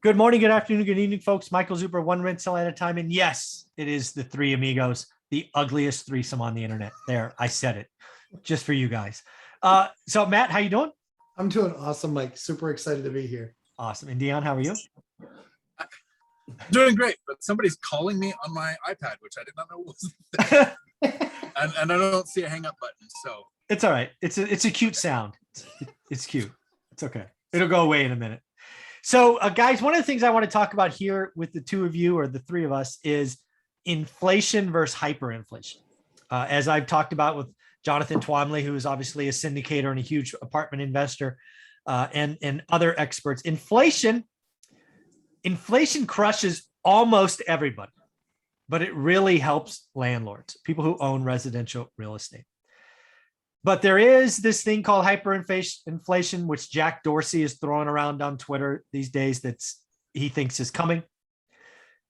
Good morning, good afternoon, good evening, folks. Michael Zuber, one rental at a time. And yes, it is the three amigos, the ugliest threesome on the internet. There, I said it just for you guys. So Matt, how you doing? I'm doing awesome, Mike. Super excited to be here. Awesome. And Dion, how are you? Doing great, but somebody's calling me on my iPad, which I did not know was there. and I don't see a hang up button. So it's all right. It's a cute sound. It's cute. It's okay. It'll go away in a minute. So guys, one of the things I want to talk about here with the two of you or the three of us is inflation versus hyperinflation. As I've talked about with Jonathan Twomley, who is obviously a syndicator and a huge apartment investor, and other experts, inflation crushes almost everybody, but it really helps landlords, people who own residential real estate. But there is this thing called hyperinflation, which Jack Dorsey is throwing around on Twitter these days that he thinks is coming.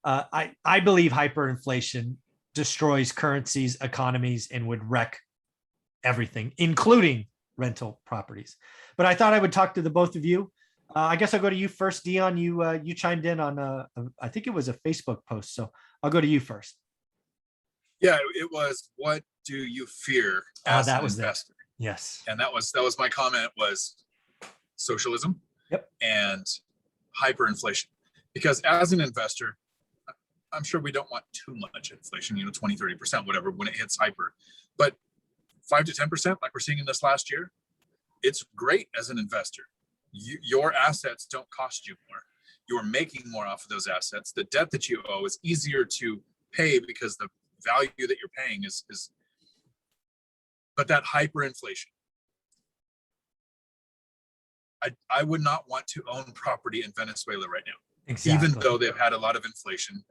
I believe hyperinflation destroys currencies, economies, and would wreck everything, including rental properties. But I thought I would talk to the both of you. I guess I'll go to you first, Dion. You chimed in on I think it was a Facebook post, so I'll go to you first. Yeah, it was. What do you fear as an investor? Yes, and that was my comment was socialism. Yep. And hyperinflation, because as an investor, I'm sure we don't want too much inflation, 20-30%, whatever, when it hits hyper, but 5 to 10%, like we're seeing in this last year, it's great as an investor. Your assets don't cost you more. You're making more off of those assets. The debt that you owe is easier to pay because the value that you're paying is but that hyperinflation, I would not want to own property in Venezuela right now. Exactly. Even though they've had a lot of inflation.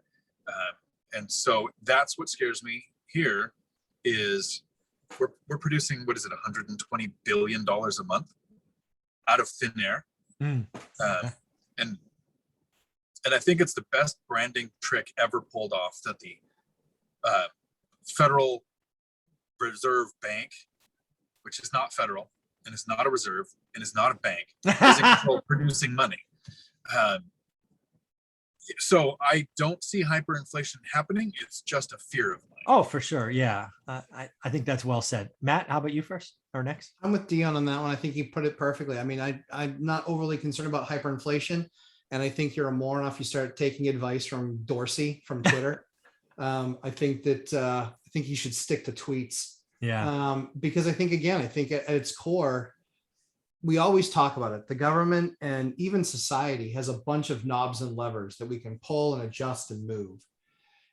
And so that's what scares me here is we're producing, what is it, $120 billion a month out of thin air. Okay. And I think it's the best branding trick ever pulled off that the Federal Reserve Bank, which is not federal and is not a reserve and is not a bank, is in control of producing money. So I don't see hyperinflation happening. It's just a fear of mine. Oh, for sure. Yeah. I think that's well said. Matt, how about you first or next? I'm with Dion on that one. I think he put it perfectly. I mean, I'm not overly concerned about hyperinflation. And I think you're a moron if you start taking advice from Dorsey from Twitter. I think he should stick to tweets. Yeah. Because I think at its core, we always talk about it. The government and even society has a bunch of knobs and levers that we can pull and adjust and move.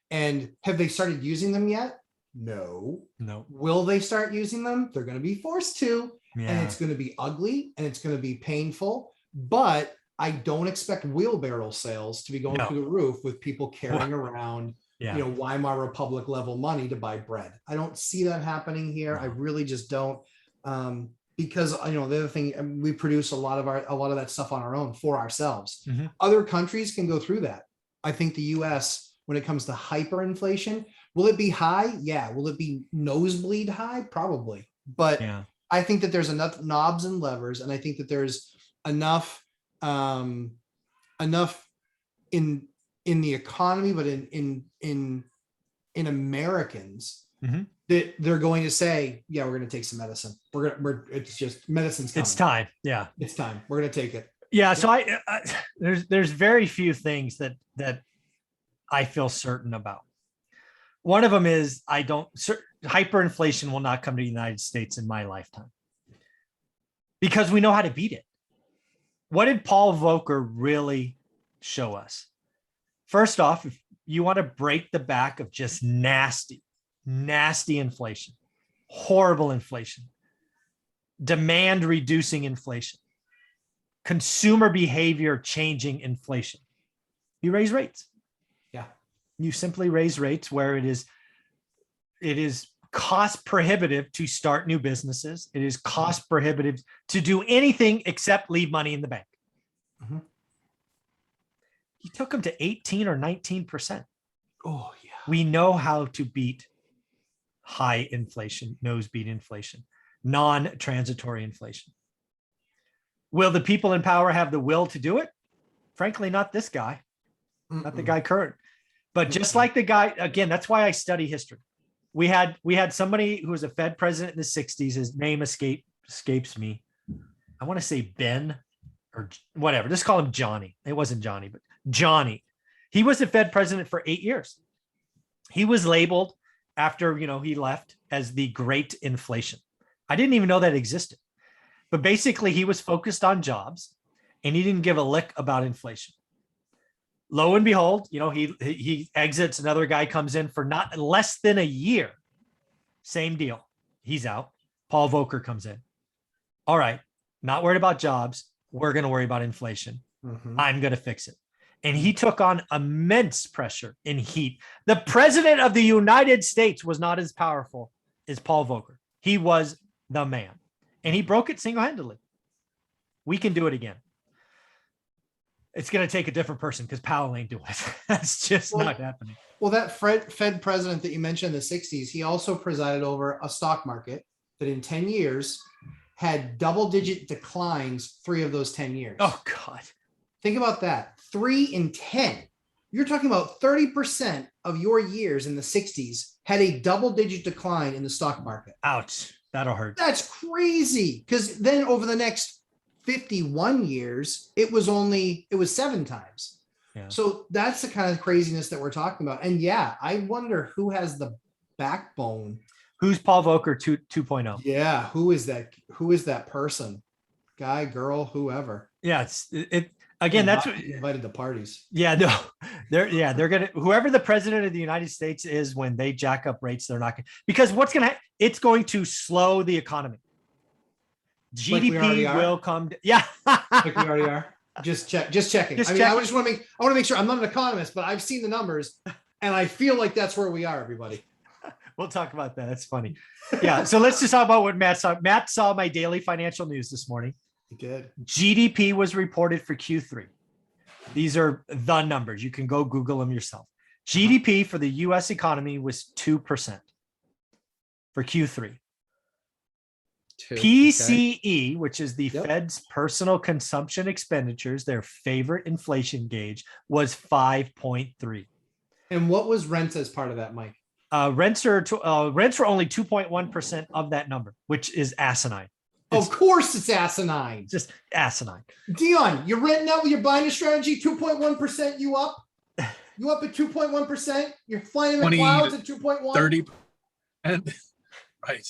And have they started using them yet? No. Will they start using them? They're going to be forced to, and it's going to be ugly and it's going to be painful. But I don't expect wheelbarrow sales to be going through the roof with people carrying around, Weimar Republic level money to buy bread. I don't see that happening here. I really just don't. Because the other thing, we produce a lot of that stuff on our own for ourselves. Mm-hmm. Other countries can go through that. I think the US, when it comes to hyperinflation, will it be high? Yeah. Will it be nosebleed high? Probably. But I think that there's enough knobs and levers, and I think that there's enough in the economy, but in Americans. Mm-hmm. That they're going to say, we're going to take some medicine. It's just medicine's coming. It's time. Yeah. It's time. We're going to take it. Yeah. So there's very few things that I feel certain about. One of them is hyperinflation will not come to the United States in my lifetime because we know how to beat it. What did Paul Volcker really show us? First off, if you want to break the back of just nasty inflation, horrible inflation, demand reducing inflation, consumer behavior changing inflation, you raise rates. Yeah. You simply raise rates where it is cost prohibitive to start new businesses. It is cost prohibitive to do anything except leave money in the bank. Mm-hmm. He took them to 18 or 19%. Oh yeah. We know how to beat high inflation, nosebleed inflation, non-transitory inflation. Will the people in power have the will to do it? frankly, not this guy, not the Mm-mm. guy current, but just like the guy, again, that's why I study history. We had somebody who was a Fed president in the 60s. His name escapes me. I want to say Ben or whatever. Just call him Johnny. It wasn't Johnny, but Johnny. He was the Fed president for 8 years. He was labeled after, he left as the Great Inflation. I didn't even know that existed. But basically, he was focused on jobs and he didn't give a lick about inflation. Lo and behold, he exits. Another guy comes in for not less than a year. Same deal. He's out. Paul Volcker comes in. All right. Not worried about jobs. We're going to worry about inflation. Mhm. I'm going to fix it. And he took on immense pressure and heat. The president of the United States was not as powerful as Paul Volcker. He was the man. And he broke it single-handedly. We can do it again. It's going to take a different person because Powell ain't doing it. That's just not happening. Well, that Fed president that you mentioned in the 60s, he also presided over a stock market that in 10 years had double-digit declines 3 of those 10 years. Oh, God. Think about that. 3 in 10. You're talking about 30% of your years in the 60s had a double-digit decline in the stock market. Ouch. That'll hurt. That's crazy. Because then over the next 51 years, it was 7 times. Yeah. So that's the kind of craziness that we're talking about. And yeah, I wonder who has the backbone. Who's Paul Volcker 2.0? Yeah. Who is that person? Guy, girl, whoever. Yeah. Again, that's what invited to parties. Yeah, no, they're going to, whoever the president of the United States is, when they jack up rates, they're not going to, because it's going to slow the economy. GDP will come. Yeah. Like we already are. Just checking. I want to make sure. I'm not an economist, but I've seen the numbers and I feel like that's where we are, everybody. We'll talk about that. That's funny. Yeah. So let's just talk about what Matt saw. Matt saw my daily financial news this morning. He did. GDP was reported for Q3. These are the numbers. You can go Google them yourself. GDP for the US economy was 2% for Q3. PCE, which is the Fed's personal consumption expenditures, their favorite inflation gauge, was 5.3. And what was rents as part of that, Mike? Rents are only 2.1% of that number, which is asinine. Of course it's asinine. Just asinine. Dion, you're renting out with your buying strategy, 2.1%, you up? You up at 2.1%? You're flying in the clouds at 2.1? 30. And right.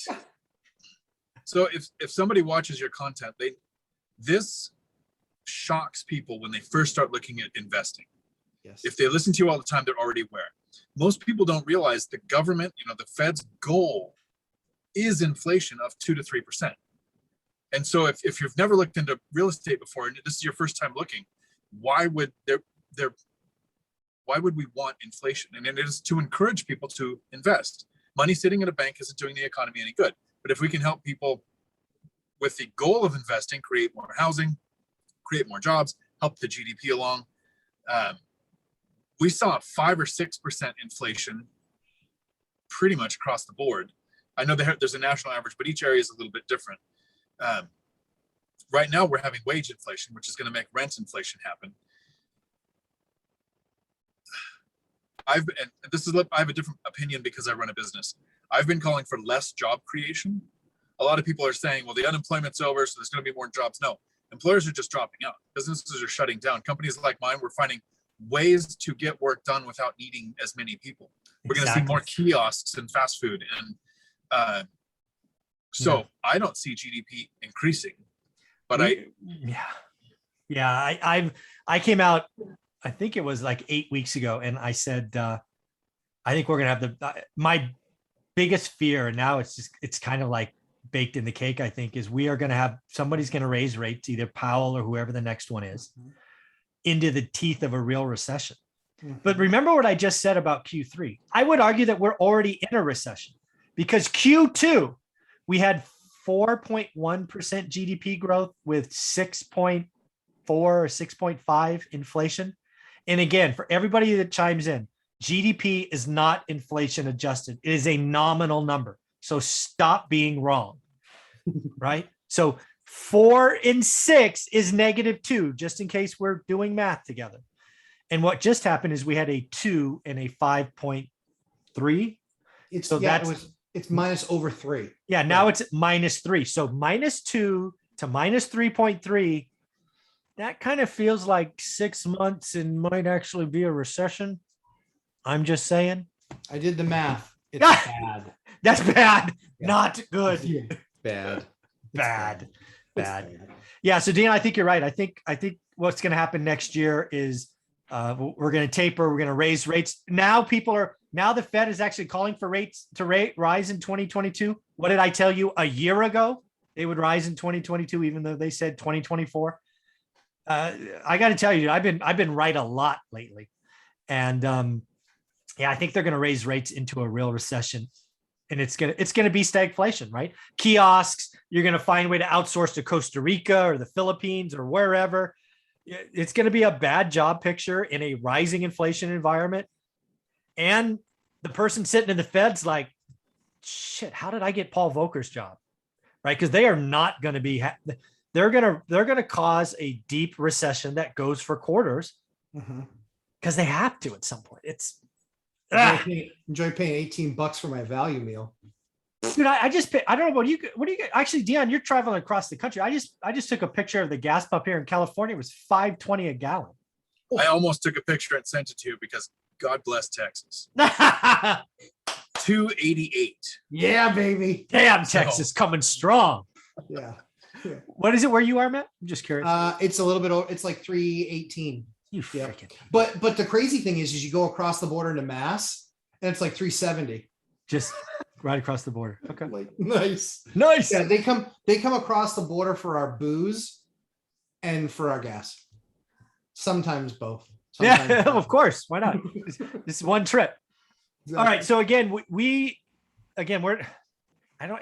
So if somebody watches your content, this shocks people when they first start looking at investing. Yes. If they listen to you all the time, they're already aware. Most people don't realize the government, the Fed's goal is inflation of 2 to 3%. And so if you've never looked into real estate before, and this is your first time looking, why would we want inflation? And it is to encourage people to invest. Money sitting in a bank isn't doing the economy any good. But if we can help people with the goal of investing, create more housing, create more jobs, help the GDP along, we saw 5 or 6% inflation pretty much across the board. I know there's a national average, but each area is a little bit different. Right now, we're having wage inflation, which is going to make rent inflation happen. I have a different opinion because I run a business. I've been calling for less job creation. A lot of people are saying, well, the unemployment's over, so there's going to be more jobs. No, employers are just dropping out. Businesses are shutting down. Companies like mine, we're finding ways to get work done without needing as many people. We're going to see more kiosks and fast food. And I don't see GDP increasing, but I came out, I think it was like 8 weeks ago, and I said, I think we're going to have my biggest fear, and now it's kind of like baked in the cake, I think, is we are going to have, somebody's going to raise rates, either Powell or whoever the next one is, into the teeth of a real recession. But remember what I just said about Q3. I would argue that we're already in a recession, because Q2, we had 4.1% GDP growth with 6.4 or 6.5 inflation. And again, for everybody that chimes in, GDP is not inflation adjusted. It is a nominal number. So stop being wrong, right? So 4 and 6 is -2, just in case we're doing math together. And what just happened is we had a 2 and a 5.3. It's So yeah, that's- it's minus over 3. Yeah, now it's -3. So -2 to -3.3. That kind of feels like 6 months and might actually be a recession. I'm just saying. I did the math. It's Ah! bad. That's bad. Yeah. Not good. Bad. It's Bad. It's Bad. Yeah. So Dean, I think you're right. I think what's going to happen next year is we're going to taper. We're going to raise rates. Now the Fed is actually calling for rates to rise in 2022. What did I tell you a year ago? They would rise in 2022, even though they said 2024. I got to tell you, I've been right a lot lately. And yeah, I think they're going to raise rates into a real recession. And it's going to be stagflation, right? Kiosks, you're going to find a way to outsource to Costa Rica or the Philippines or wherever. It's going to be a bad job picture in a rising inflation environment. And the person sitting in the Fed's like, shit, how did I get Paul Volcker's job? Right? Because they are not going to be, they're going to cause a deep recession that goes for quarters because they have to at some point. It's enjoy paying $18 for my value meal. dude, I just pay, I don't know what do you get? Actually, Dion, you're traveling across the country. I just took a picture of the gas pump here in California. It was $5.20 a gallon. I almost took a picture and sent it to you because God bless Texas. 288. Yeah, baby. Damn, Texas coming strong. Yeah. What is it where you are, Matt? I'm just curious. It's a little bit over, it's like 318. You Yeah. freaking. But the crazy thing is you go across the border into Mass and it's like 370. Just right across the border. Okay. Like nice. Nice. Yeah, they come across the border for our booze and for our gas. Sometimes both. Sometimes Yeah, both. of course. Why not? This is one trip. All right. So again,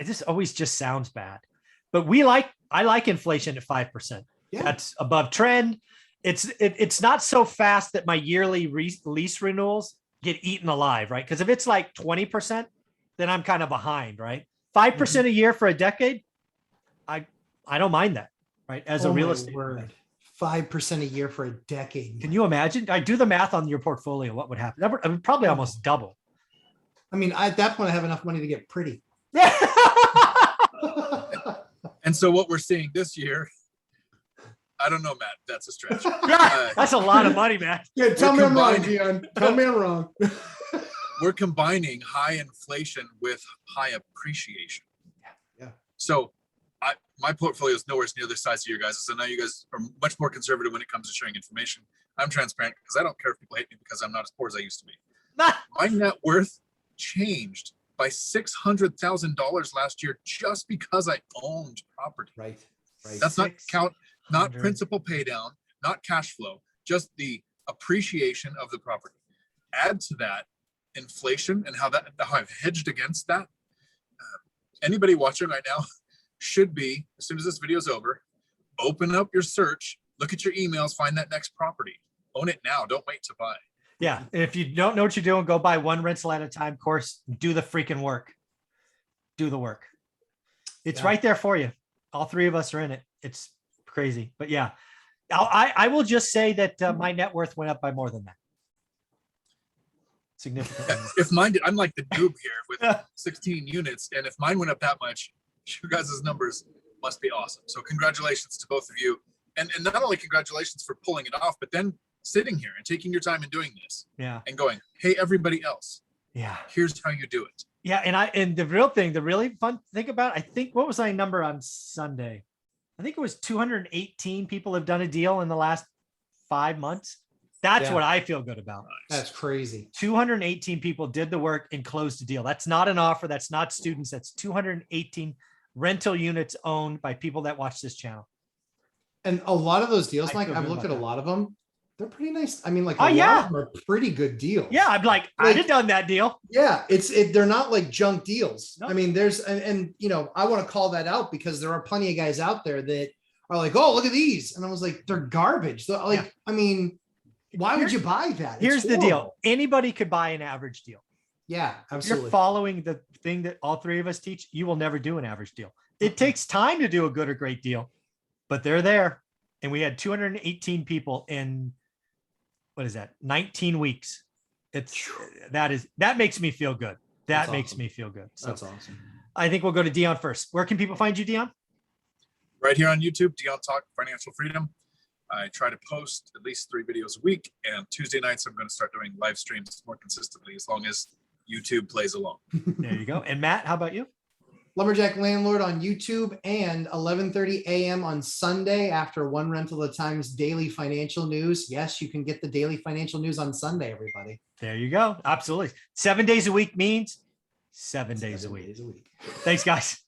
this always just sounds bad, but I like inflation at 5%. Yeah. That's above trend. It's not so fast that my yearly lease renewals get eaten alive, right? Because if it's like 20%, then I'm kind of behind, right? 5% a year for a decade. I don't mind that, right? As a real estate. Word. 5% a year for a decade. Can you imagine? I do the math on your portfolio. What would happen? That would probably almost double. I mean, at that point, I have enough money to get pretty. And so what we're seeing this year, I don't know, Matt, that's a stretch. That's a lot of money, man. Yeah, tell me I'm wrong, combining- Dion. Tell me I'm wrong. We're combining high inflation with high appreciation. Yeah. So my portfolio is nowhere near the size of your guys'. So now you guys are much more conservative when it comes to sharing information. I'm transparent because I don't care if people hate me because I'm not as poor as I used to be. My net worth changed by $600,000 last year just because I owned property. Right. That's not principal pay down, not cash flow, just the appreciation of the property. Add to that inflation and how I've hedged against that. Anybody watching right now should be, as soon as this video is over, open up your search, look at your emails, find that next property. Own it now. Don't wait to buy. Yeah. If you don't know what you're doing, go buy one rental at a time course. Do the freaking work. Do the work. It's right there for you. All three of us are in it. It's crazy. But yeah, I will just say that my net worth went up by more than that. Significantly. If mine did, I'm like the noob here with 16 units. And if mine went up that much, your guys' numbers must be awesome. So congratulations to both of you. And not only congratulations for pulling it off, but then sitting here and taking your time and doing this. Yeah. And going, hey, everybody else. Yeah. Here's how you do it. Yeah. And the really fun thing about it, I think, what was my number on Sunday? I think it was 218 people have done a deal in the last 5 months. That's what I feel good about. That's crazy. 218 people did the work and closed a deal. That's not an offer. That's not students. That's 218 rental units owned by people that watch this channel. And a lot of those deals, I Mike, feel I've good looked at about a that. lot of them. They're pretty nice. I mean, like, Oh, a lot yeah. of them are pretty good deals. Yeah. I'm like, I'd have done that deal. Yeah, they're not like junk deals. No. I mean, and you know, I want to call that out because there are plenty of guys out there that are like, oh, look at these. And I was like, they're garbage. They're like, Yeah. I mean, why would you buy that? It's Here's the horrible. deal. Anybody could buy an average deal. Yeah, If you're absolutely. following the thing that all three of us teach, you will never do an average deal. It takes time to do a good or great deal. but they're there. And we had 218 people in, what is that? 19 weeks. That makes me feel good. That That's makes awesome. me feel good. So That's awesome. I think we'll go to Dion first. Where can people find you, Dion? Right here on YouTube, Dion Talk Financial Freedom. I try to post at least 3 videos a week, and Tuesday nights I'm going to start doing live streams more consistently as long as YouTube plays along. There you go. And Matt, how about you? Lumberjack Landlord on YouTube and 11:30 a.m. on Sunday after One Rental at a Time's daily financial news. Yes, you can get the daily financial news on Sunday, everybody. There you go. Absolutely. 7 days a week means 7 days a week. Thanks, guys.